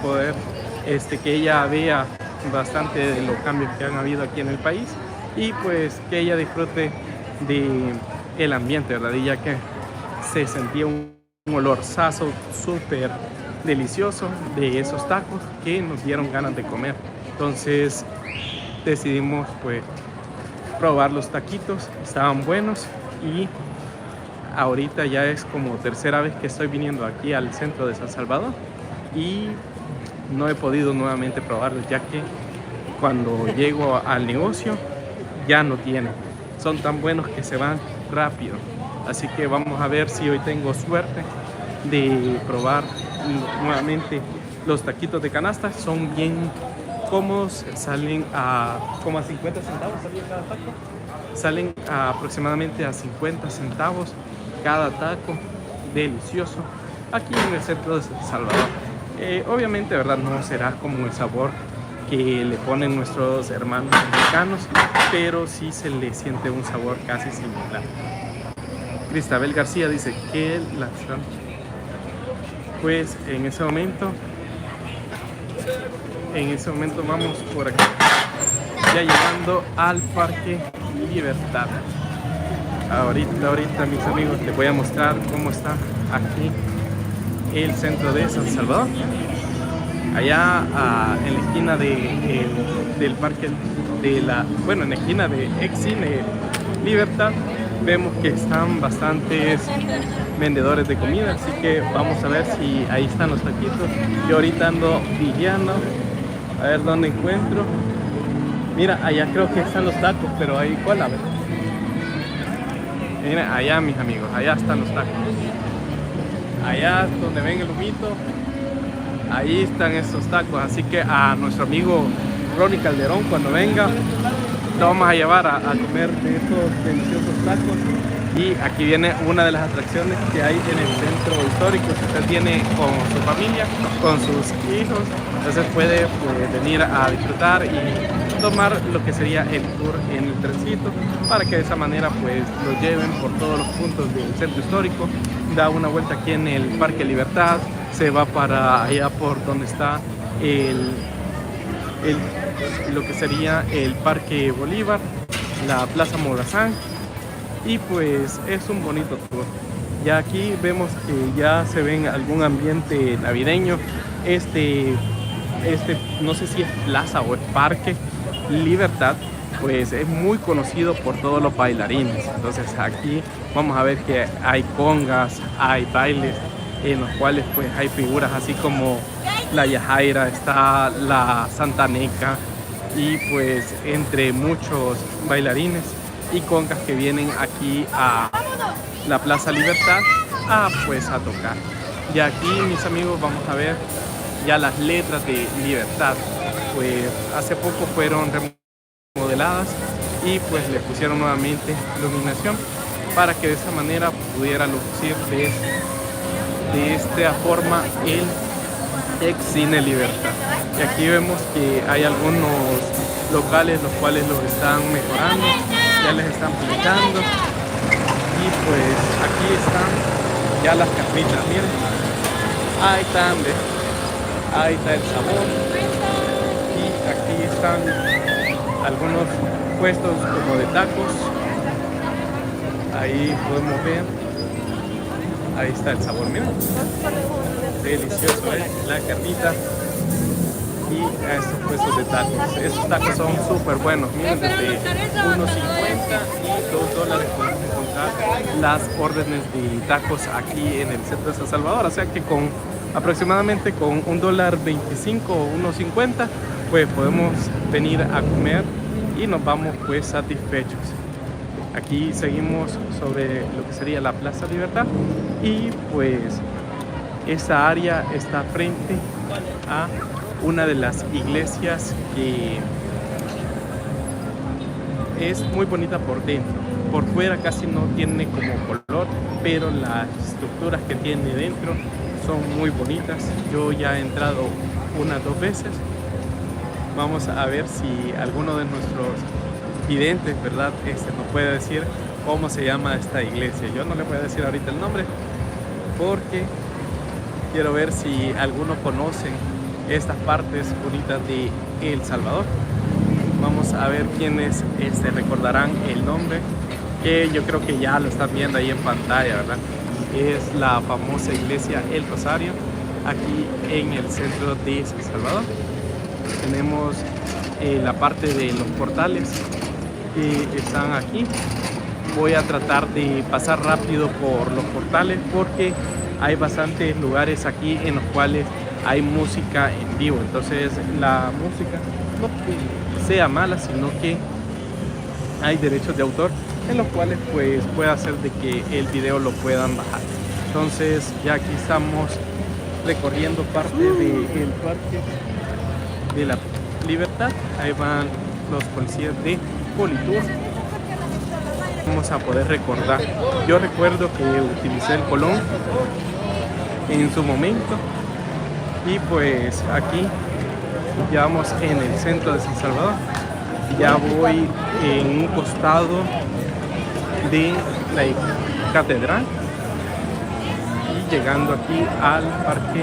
que ella vea bastante de los cambios que han habido aquí en el país y pues que ella disfrute de el ambiente, ¿verdad? Y ya que se sentía un olorzazo súper delicioso de esos tacos que nos dieron ganas de comer. Entonces decidimos pues probar los taquitos, estaban buenos y ahorita ya es como tercera vez que estoy viniendo aquí al centro de San Salvador y no he podido nuevamente probarlos ya que cuando llego al negocio ya no tienen, son tan buenos que se van rápido. Así que vamos a ver si hoy tengo suerte de probar nuevamente los taquitos de canasta. Son bien cómodos, salen como a 50 centavos cada taco. Salen aproximadamente a 50 centavos cada taco, delicioso, aquí en el centro de San Salvador. Obviamente, ¿verdad? No será como el sabor que le ponen nuestros hermanos mexicanos, pero sí se le siente un sabor casi similar. Cristabel García dice que la pues en ese momento vamos por aquí, ya llegando al Parque Libertad. Ahorita mis amigos les voy a mostrar cómo está aquí el centro de San Salvador. Allá en la esquina del parque en la esquina de ex Cine Libertad, vemos que están bastantes vendedores de comida, así que vamos a ver si ahí están los taquitos. Yo ahorita ando pillando a ver dónde encuentro. Mira, allá creo que están los tacos, pero ahí ¿cuál? A ver. Mira, allá mis amigos, allá están los tacos. Allá donde ven el humito, ahí están esos tacos. Así que a nuestro amigo Ronnie Calderón, cuando venga, lo vamos a llevar a comer de estos deliciosos tacos. Y aquí viene una de las atracciones que hay en el centro histórico. Si usted viene con su familia, con sus hijos, entonces puede venir a disfrutar y tomar lo que sería el tour en el trencito, para que de esa manera pues lo lleven por todos los puntos del centro histórico. Da una vuelta aquí en el Parque Libertad, se va para allá por donde está lo que sería el Parque Bolívar, la Plaza Morazán, y pues es un bonito tour. Ya aquí vemos que ya se ven algún ambiente navideño. No sé si es plaza o es Parque Libertad, pues es muy conocido por todos los bailarines. Entonces aquí vamos a ver que hay congas, hay bailes en los cuales pues hay figuras así como la Yajaira, está la Santaneca y pues entre muchos bailarines y congas que vienen aquí a la Plaza Libertad pues a tocar. Y aquí mis amigos vamos a ver ya las letras de Libertad, pues hace poco fueron remodeladas y pues le pusieron nuevamente iluminación para que de esa manera pudiera lucir de esta forma el ex Cine Libertad. Y aquí vemos que hay algunos locales los cuales los están mejorando, ya les están pintando, y pues aquí están ya las carnitas, miren, ahí están, ahí está el sabor, y aquí están algunos puestos como de tacos, ahí podemos ver, ahí está el sabor, miren, delicioso, la carnita. Y a estos puestos de tacos, esos tacos son súper buenos, miren, desde $1.50 y $2 podemos encontrar las órdenes de tacos aquí en el centro de San Salvador. O sea que con aproximadamente con $1.25 o $1.50 pues podemos venir a comer y nos vamos pues satisfechos. Aquí seguimos sobre lo que sería la Plaza Libertad y pues esta área está frente a una de las iglesias que es muy bonita por dentro. Por fuera casi no tiene como color, pero las estructuras que tiene dentro son muy bonitas. Yo ya he entrado unas 2 veces. Vamos a ver si alguno de nuestros videntes, ¿verdad? Nos puede decir cómo se llama esta iglesia. Yo no le voy a decir ahorita el nombre porque quiero ver si algunos conocen estas partes bonitas de El Salvador. Vamos a ver quiénes recordarán el nombre, que yo creo que ya lo están viendo ahí en pantalla, ¿verdad? Es la famosa iglesia El Rosario, aquí en el centro de San Salvador. Tenemos la parte de los portales que están aquí. Voy a tratar de pasar rápido por los portales porque hay bastantes lugares aquí en los cuales hay música en vivo. Entonces la música no que sea mala, sino que hay derechos de autor en los cuales pues puede hacer de que el video lo puedan bajar. Entonces ya aquí estamos recorriendo parte del Parque de la Libertad. Ahí van los policías de Politur. Vamos a poder recordar. Yo recuerdo que utilicé el Colón en su momento y pues aquí ya vamos en el centro de San Salvador. Ya voy en un costado de la catedral y llegando aquí al Parque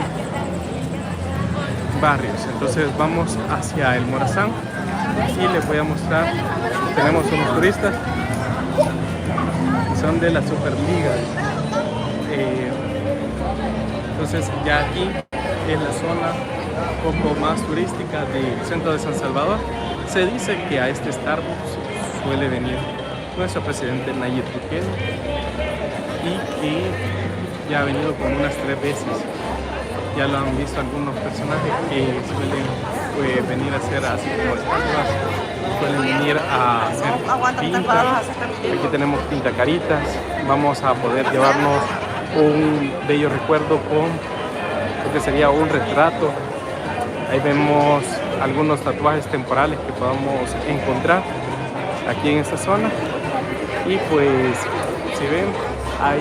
Barrios. Entonces vamos hacia el Morazán y les voy a mostrar. Tenemos unos turistas que son de la Superliga. Entonces ya aquí en la zona un poco más turística del centro de San Salvador, se dice que a este Starbucks suele venir nuestro presidente Nayib Bukele y que ya ha venido como unas 3 veces. Ya lo han visto algunos personajes que suelen venir a hacer así como estatuas, suelen venir a hacer pintas. Aquí tenemos pintacaritas. Vamos a poder llevarnos un bello recuerdo con lo que sería un retrato. Ahí vemos algunos tatuajes temporales que podamos encontrar aquí en esta zona. Y pues, si ven, hay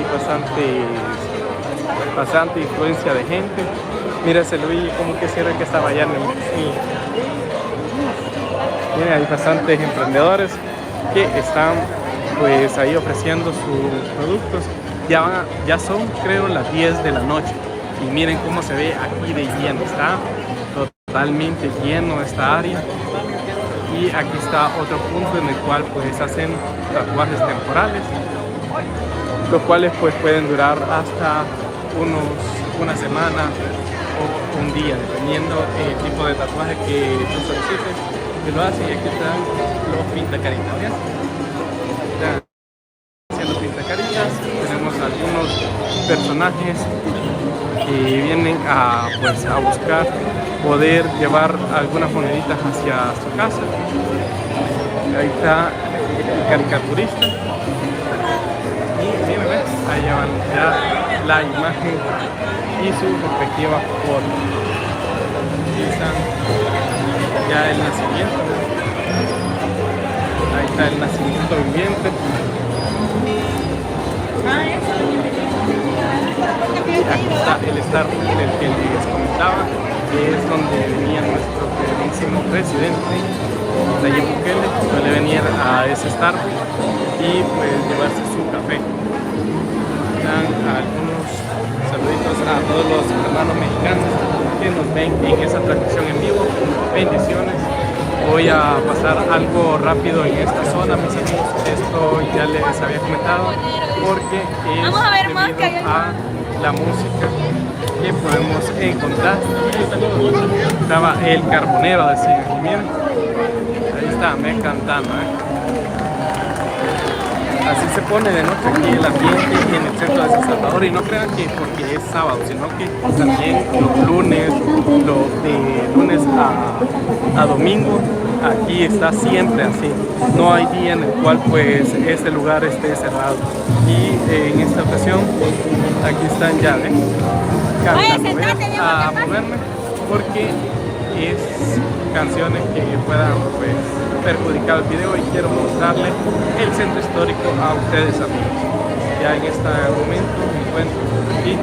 bastante influencia de gente. Mira ese Luis, como que era que estaba allá en el... Miren, hay bastantes emprendedores que están pues ahí ofreciendo sus productos. Ya son, creo, las 10 de la noche. Y miren cómo se ve aquí de lleno. Está totalmente lleno esta área. Y aquí está otro punto en el cual pues hacen tatuajes temporales, los cuales pues pueden durar hasta una semana o un día, dependiendo el tipo de tatuaje que tú solicites, que lo hacen. Y aquí están los pintacaritas, ¿bien? Están haciendo pintacaritas. Tenemos algunos personajes que vienen a buscar poder llevar algunas moneditas hacia su casa. Ahí está el caricaturista. Y miren, ¿ves? Ahí llevan ya la imagen y su respectiva foto. Aquí está ya el nacimiento. Ahí está el nacimiento viviente. Aquí está el Starbucks del que les comentaba, que es donde venía nuestro queridísimo presidente Nayib Bukele. Suele venir a ese Starbucks y pues llevarse su café. Dan algunos saluditos a todos los hermanos mexicanos que nos ven en esa transmisión en vivo. Bendiciones. Voy a pasar algo rápido en esta zona, mis amigos. Esto ya les había comentado porque es debido a la música que podemos encontrar. Estaba el carbonero, decían. Y miren, ahí está, me cantando. Así se pone de noche aquí el ambiente en el centro de San Salvador. Y no crean que porque es sábado, sino que también los lunes, de lunes a domingo, aquí está siempre así. No hay día en el cual pues este lugar esté cerrado. Y en esta ocasión, aquí están ya, ¿ven? Cantando. Voy a moverme porque es canciones que puedan pues perjudicar el video, y quiero mostrarles el centro histórico a ustedes, amigos. Ya en este momento me encuentro aquí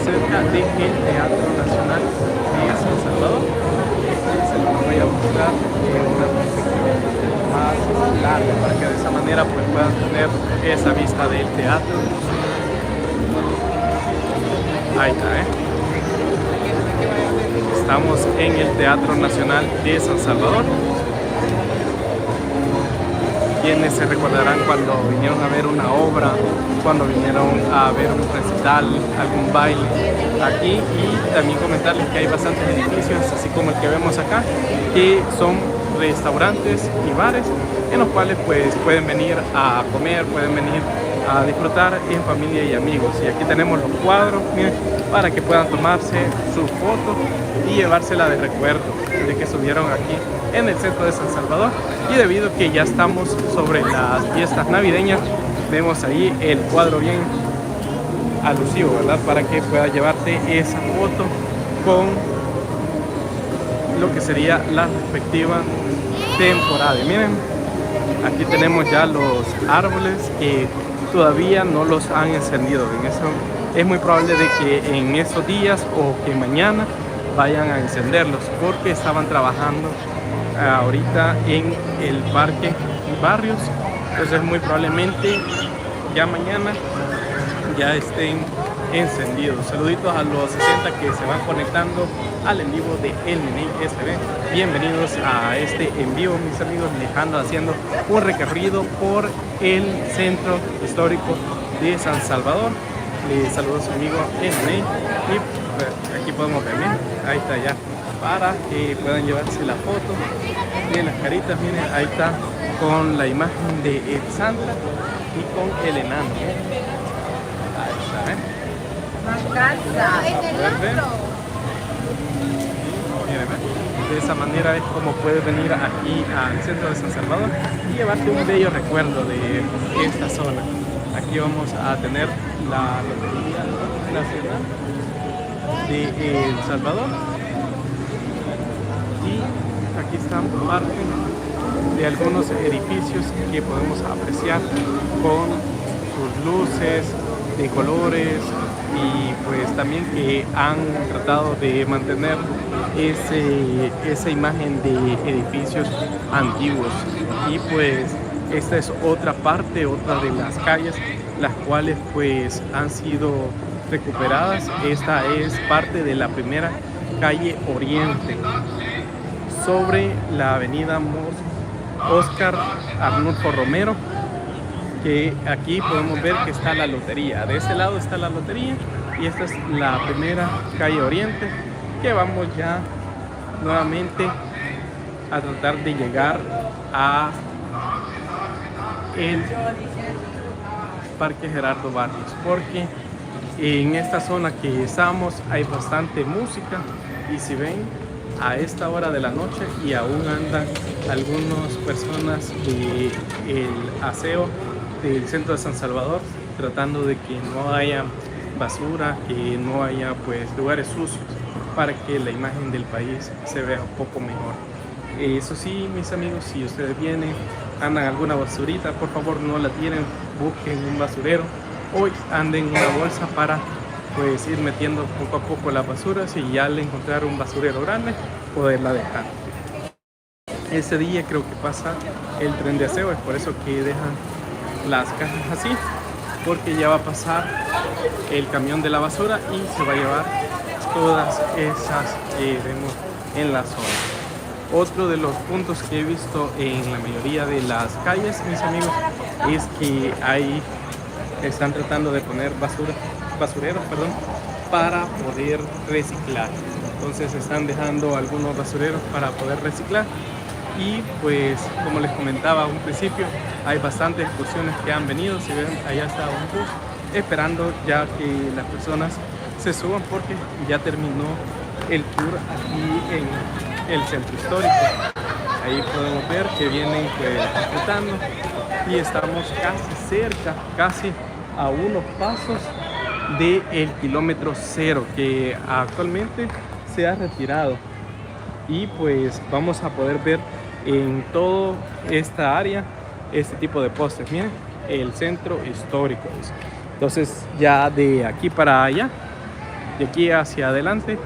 cerca del Teatro Nacional de San Salvador. Se los voy a mostrar en una perspectiva más larga para que de esa manera pues puedan tener esa vista del teatro. Ahí está, Estamos en el Teatro Nacional de San Salvador. Quienes se recordarán cuando vinieron a ver una obra, cuando vinieron a ver un recital, algún baile aquí, y también comentarles que hay bastantes edificios, así como el que vemos acá, que son restaurantes y bares en los cuales pues pueden venir a comer, pueden venir a disfrutar en familia y amigos. Y aquí tenemos los cuadros, miren, para que puedan tomarse sus fotos y llevársela de recuerdo de que estuvieron aquí en el centro de San Salvador. Y debido a que ya estamos sobre las fiestas navideñas, vemos ahí el cuadro bien alusivo, ¿verdad? Para que puedas llevarte esa foto con lo que sería la respectiva temporada. Y miren, aquí tenemos ya los árboles que todavía no los han encendido. En eso es muy probable de que en esos días o que mañana vayan a encenderlos, porque estaban trabajando ahorita en el parque Barrios. Entonces muy probablemente ya mañana ya estén encendidos. Saluditos a los 60 que se van conectando al en vivo de El Meney SB. Bienvenidos a este en vivo, mis amigos. Les ando haciendo un recorrido por el centro histórico de San Salvador. Les saludo a su amigo El Meney. Y pues, aquí podemos ver, miren, ahí está ya, para que puedan llevarse la foto de las caritas. Miren, ahí está con la imagen de el Santa y con el enano. Ahí está, de esa manera es como puedes venir aquí al centro de San Salvador y llevarte un bello recuerdo de esta zona. Aquí vamos a tener la Lotería Nacional de El Salvador, y aquí están parte de algunos edificios que podemos apreciar con sus luces de colores, y pues también que han tratado de mantener esa imagen de edificios antiguos. Y pues esta es otra parte, otra de las calles las cuales pues han sido recuperadas. Esta es parte de la primera calle Oriente sobre la avenida Oscar Arnulfo Romero, que aquí podemos ver que está la lotería. De este lado está la lotería y esta es la primera calle Oriente, que vamos ya nuevamente a tratar de llegar a el Parque Gerardo Barrios, porque en esta zona que estamos hay bastante música, y si ven a esta hora de la noche y aún andan algunas personas del aseo del centro de San Salvador tratando de que no haya basura, que no haya pues lugares sucios, para que la imagen del país se vea un poco mejor. Eso sí, mis amigos, si ustedes vienen, andan alguna basurita, por favor no la tiren, busquen un basurero o anden una bolsa para pues ir metiendo poco a poco la basura. Si ya le encontraron un basurero grande, poderla dejar. Ese día creo que pasa el tren de aseo, es por eso que dejan las cajas así, porque ya va a pasar el camión de la basura y se va a llevar todas esas que vemos en la zona. Otro de los puntos que he visto en la mayoría de las calles, mis amigos, es que están tratando de poner basureros, para poder reciclar. Entonces están dejando algunos basureros para poder reciclar. Y pues como les comentaba a un principio, hay bastantes excursiones que han venido. Si ven, allá está un bus esperando ya que las personas se suban, porque ya terminó el tour aquí en el centro histórico. Ahí podemos ver que vienen pues disfrutando, y estamos casi cerca, casi a unos pasos del kilómetro cero, que actualmente se ha retirado. y pues vamos a poder ver en toda esta área este tipo de postes. Miren, el centro histórico. Entonces ya de aquí para allá, de aquí hacia adelante,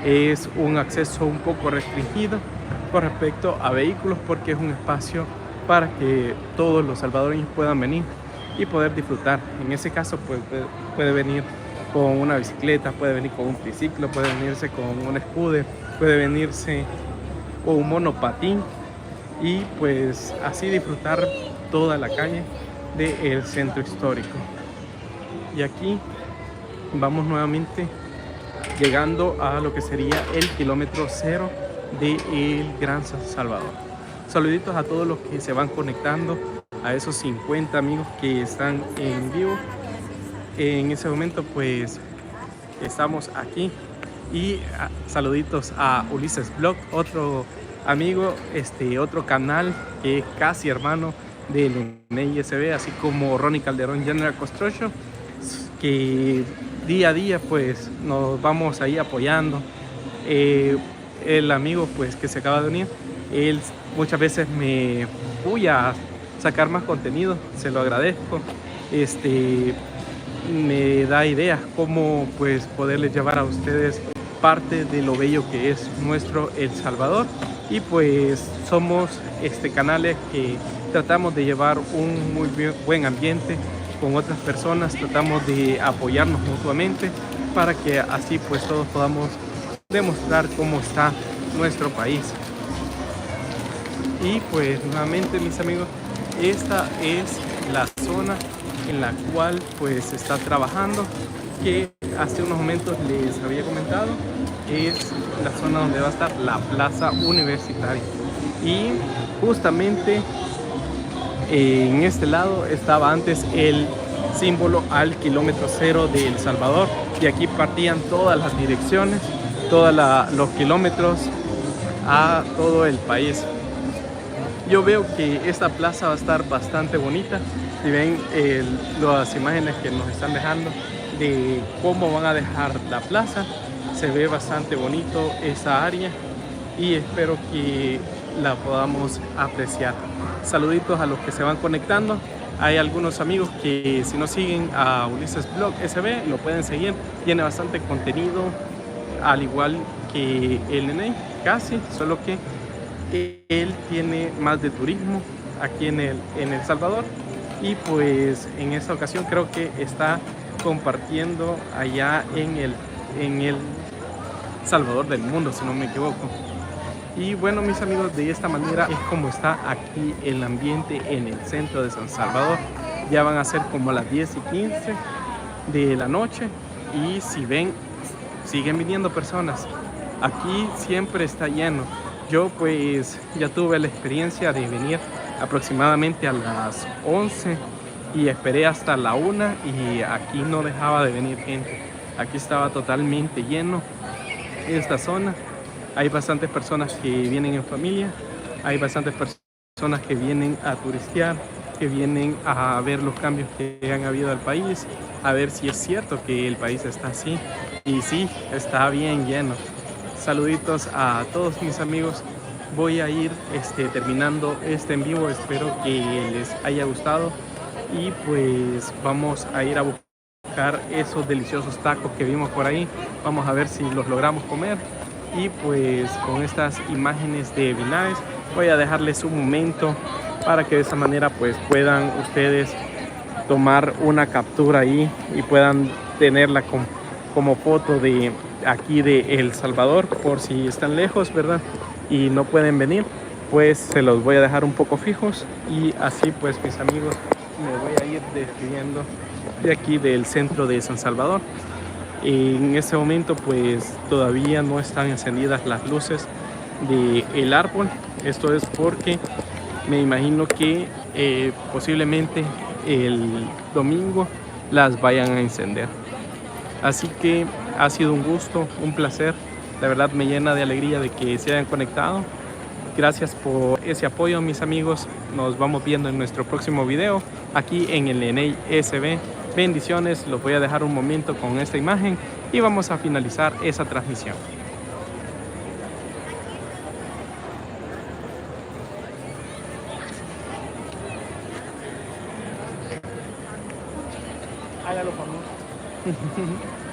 es un acceso un poco restringido con respecto a vehículos, porque es un espacio para que todos los salvadoreños puedan venir y poder disfrutar. En ese caso pues, puede venir con una bicicleta, puede venir con un triciclo, puede venirse con un scooter, puede venirse con un monopatín y pues así disfrutar toda la calle del centro histórico. Y aquí vamos nuevamente llegando a lo que sería el kilómetro cero de el Gran San Salvador. Saluditos a todos los que se van conectando, a esos 50 amigos que están en vivo. En ese momento pues estamos aquí, y saluditos a Ulises Blog, otro amigo, otro canal que es casi hermano del NISB, así como Ronnie Calderón General Construction, que día a día pues nos vamos ahí apoyando. El amigo pues que se acaba de unir, él muchas veces me apoya a sacar más contenido, se lo agradezco. Me da ideas cómo pues poderles llevar a ustedes parte de lo bello que es nuestro El Salvador, y pues somos canales que tratamos de llevar un muy buen ambiente con otras personas, tratamos de apoyarnos mutuamente para que así pues todos podamos demostrar cómo está nuestro país. Y pues nuevamente, mis amigos, esta es la zona en la cual pues se está trabajando, que hace unos momentos les había comentado, es la zona donde va a estar la plaza universitaria. Y justamente en este lado estaba antes el símbolo al kilómetro cero de El Salvador, y aquí partían todas las direcciones, todos los kilómetros a todo el país. Yo veo que esta plaza va a estar bastante bonita. Si ven las imágenes que nos están dejando de cómo van a dejar la plaza, se ve bastante bonito esa área, y espero que la podamos apreciar. Saluditos a los que se van conectando. Hay algunos amigos que, si no siguen a Ulises Blog SB, lo pueden seguir. Tiene bastante contenido, al igual que el Nene, casi, solo que él tiene más de turismo aquí en El Salvador, y pues en esta ocasión creo que está compartiendo allá en el Salvador del mundo, si no me equivoco. Y bueno, mis amigos, de esta manera es como está aquí el ambiente en el centro de San Salvador. Ya van a ser como las 10:15 de la noche, y si ven, siguen viniendo personas. Aquí siempre está lleno. Yo pues ya tuve la experiencia de venir aproximadamente a las 11 y esperé hasta la 1, y aquí no dejaba de venir gente. Aquí estaba totalmente lleno esta zona. Hay bastantes personas que vienen en familia, hay bastantes personas que vienen a turistear, que vienen a ver los cambios que han habido al país, a ver si es cierto que el país está así. Y sí, está bien lleno. Saluditos a todos mis amigos. Voy a ir terminando este en vivo. Espero que les haya gustado, y pues vamos a ir a buscar esos deliciosos tacos que vimos por ahí. Vamos a ver si los logramos comer. Y pues con estas imágenes de Vinaes voy a dejarles un momento para que de esa manera pues puedan ustedes tomar una captura ahí y puedan tenerla como foto de aquí de El Salvador, por si están lejos, ¿verdad? Y no pueden venir, pues se los voy a dejar un poco fijos, y así pues, mis amigos, me voy a ir despidiendo de aquí del centro de San Salvador. En este momento pues todavía no están encendidas las luces del árbol. Esto es porque me imagino que posiblemente el domingo las vayan a encender. Así que ha sido un gusto, un placer. La verdad me llena de alegría de que se hayan conectado. Gracias por ese apoyo, mis amigos. Nos vamos viendo en nuestro próximo video aquí en el NISB. Bendiciones. Los voy a dejar un momento con esta imagen y vamos a finalizar esa transmisión. Hágalo famoso.